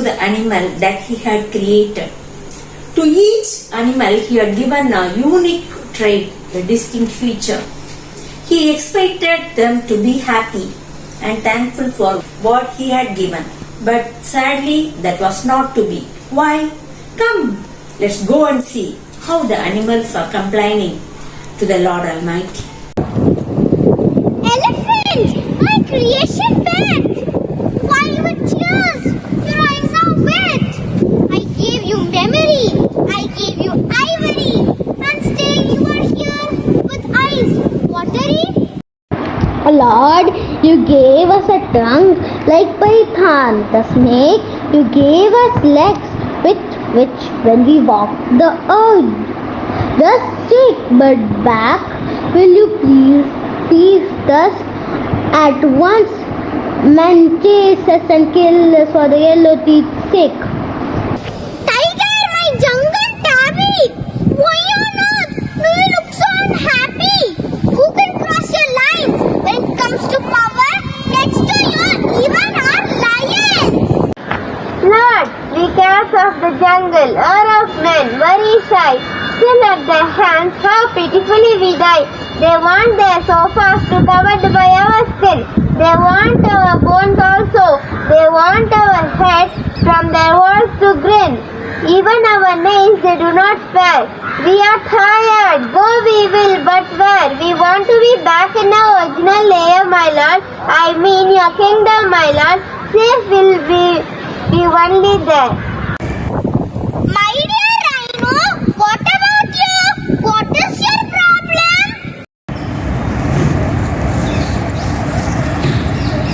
the animal that he had created. To each animal he had given a unique trait, a distinct feature. He expected them to be happy and thankful for what he had given. But sadly, that was not to be. Why? Come, let's go and see how the animals are complaining to the Lord Almighty. Elephant, my creation pet. Why with tears? Your eyes are wet. I gave you memory. I gave you ivory. And still you are here with eyes watery. Lord, you gave us a tongue like Python, the snake. You gave us legs with which when we walk the earth. Thus take but back, will you please thus at once? Men chase us and kill us for the yellow teeth's sake. Tiger, my jungle tabby. Why on earth do you look so unhappy? Who can cross your lines when it comes to power? Next to you, even our lion. Lord, we cats of the jungle are of men very shy. Still at their hands, how pitifully we die. They want their sofas to covered by our skin. They want our bones also. They want our heads from their walls to grin. Even our nails they do not spare. We are tired, go we will, but where? We want to be back in our original layer, my lord. I mean your kingdom, my lord. Safe will be only there. My dear Rhino, what about you? What is your problem?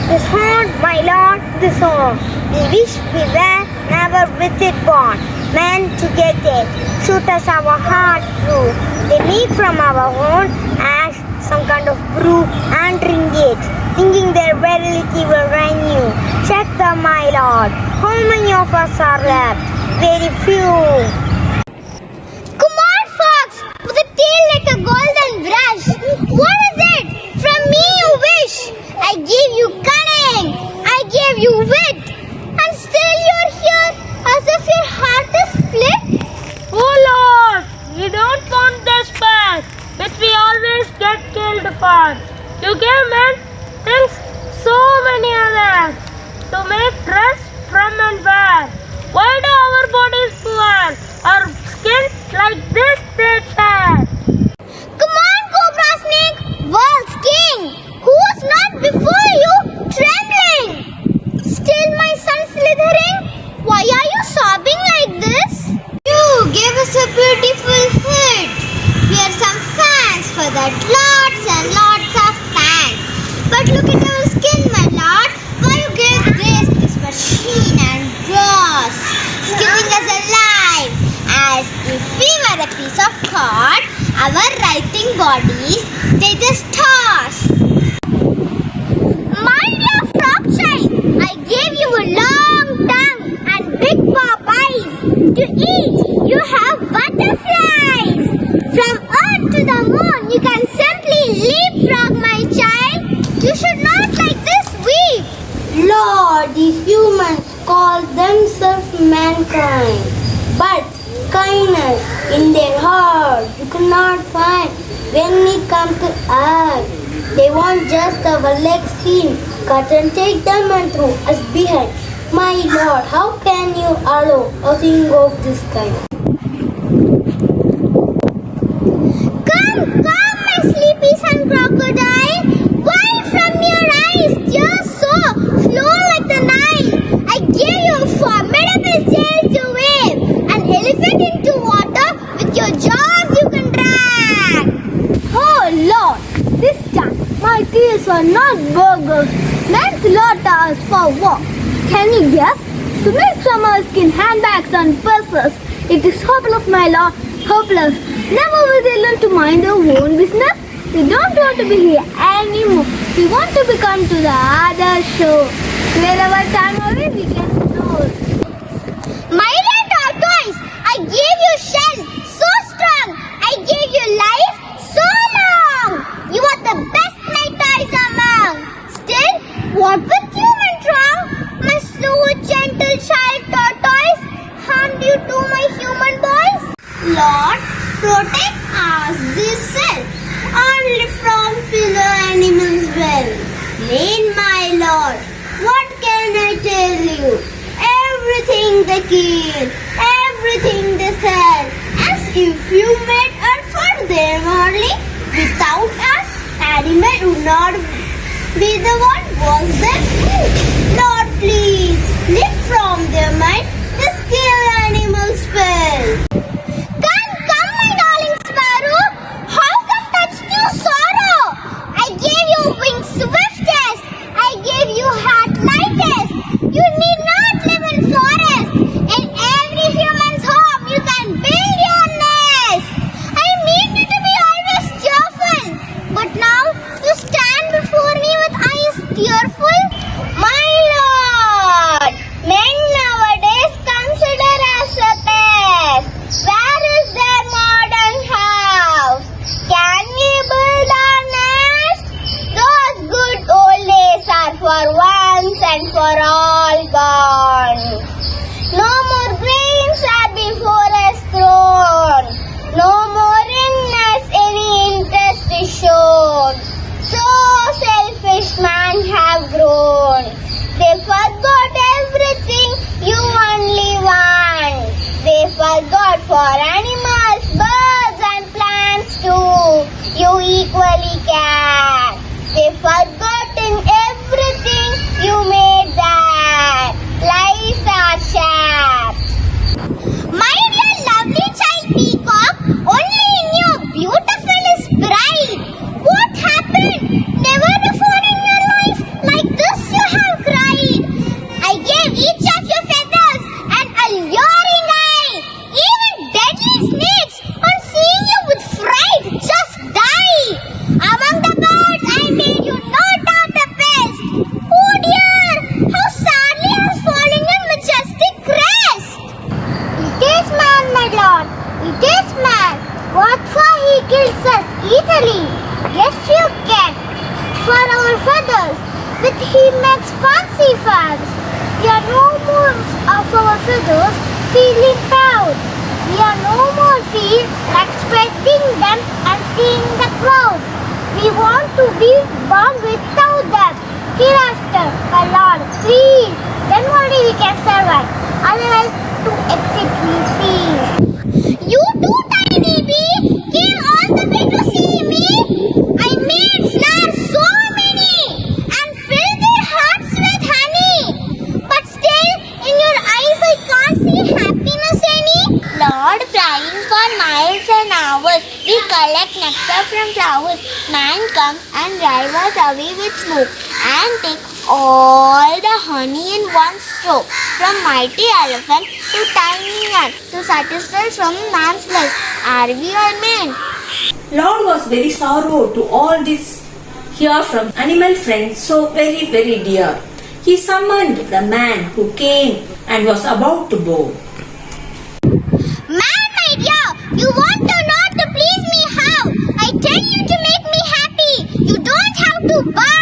This horn, my lord, this horn. We wish we were never with it born. Men to get it, shoot us our heart through. They make from our horn ash some kind of brew and drink it, thinking their virility will renew. Check the my lord, how many of us are left? Very few. Come on, fox, with a tail like a golden brush. What is it? From me you wish. I gave you cunning. I gave you wit. And still you're here as if your heart is split. Oh Lord, we don't want this path, which we always get killed for. You gave men things, so many others, to make dress from and wear. Why do our bodies poor, our skin like this they share? Come on, Cobra Snake, world's king. Who was not before you, trembling? Still my son slithering? Why are you sobbing like this? You gave us a beautiful hood. We are some fans for that. Lots and lots of thanks. But look at our skin, my lord. Why you gave this machine and dross, skinning us alive as if we were a piece of cod. Our writing bodies, they just toss. Mind your frog shine. I gave you a long tongue and big pop eyes. To eat, you have butterflies. From earth to the moon, you can simply leapfrog, my child. You should not like this weep. Lord, these humans call themselves mankind, but kindness in their heart you cannot find when we come to earth. They want just our legs seen, cut and take them and throw us behind. My Lord, how can you allow a thing of this kind? Come, my sleepy son crocodile. Why from your eyes tears so flow like the Nile? I gave you a formidable sail to wave, an elephant into water with your jaws you can drag. Oh Lord, this time my tears are not burgers, meant slaughter us for war. Can you guess? To make from our skin handbags and purses. It is hopeless, my lord, hopeless. Never will they learn to mind their own business. We don't want to be here anymore. We want to become to the other shore. Wherever time away we can know. My dear tortoise, I gave you shell so strong. I gave you life so long. You are the best night eyes among. Still, what with you went wrong? My slow, gentle child tortoise. Lord, protect us this self, only from fellow animals well. Lean, my Lord, what can I tell you? Everything they kill, everything they sell, as if you made earth for them only. Without us, animal would not be the one was their food. Lord, please, lift from their mind this kill animal spell. Come, my darling sparrow, how can touch you sorrow? I gave you wings swiftest, I gave you heart lightest. You need not live in forest. In every human's home, you can build your nest. I made you to be always cheerful, but now you stand before me with eyes tearful. My Lord, men nowadays consider us a pest. Where is their modern house? Can we build our nest? Those good old days are for once and for all gone. No more grains are before us thrown. No more in us any interest is shown. So selfish man have grown. They forgot everything you only want. They forgot for animals, birds and plants too. You equally care. They forgotten everything you made that. Lives are shared. My dear lovely child peacock, only in you beautiful is bright. What happened? Never before in your life like this you have cried. I gave each of your feathers an alluring eye. Even deadly snakes on seeing you with fright just die. Among the birds I made you no doubt a pest. Oh dear, how sadly has fallen your majestic crest. It is man, my lord, it is man. What for he kills us easily? Yes, you can. For our feathers, with he makes fancy fans. We are no more of our feathers feeling proud. We are no more feel like spreading them and seeing the crowd. We want to be born without them. Hereafter, my lord, please, then only we can survive. Otherwise, to exit we feel. You too, tiny bee, came all the way to see me. I made flowers so many and filled their hearts with honey. But still, in your eyes I can't see happiness any. Lord, flying for miles and hours, we collect nectar from flowers. Man comes and drives us away with smoke and take all the honey in one stroke. From mighty elephant to tiny ant, to satisfy from man's life. Are we all men? Lord was very sorrow to all this hear from animal friends so very dear. He summoned the man who came and was about to bow. Man, my dear, you want to know to please me how? I tell you to make me happy. You don't have to bow.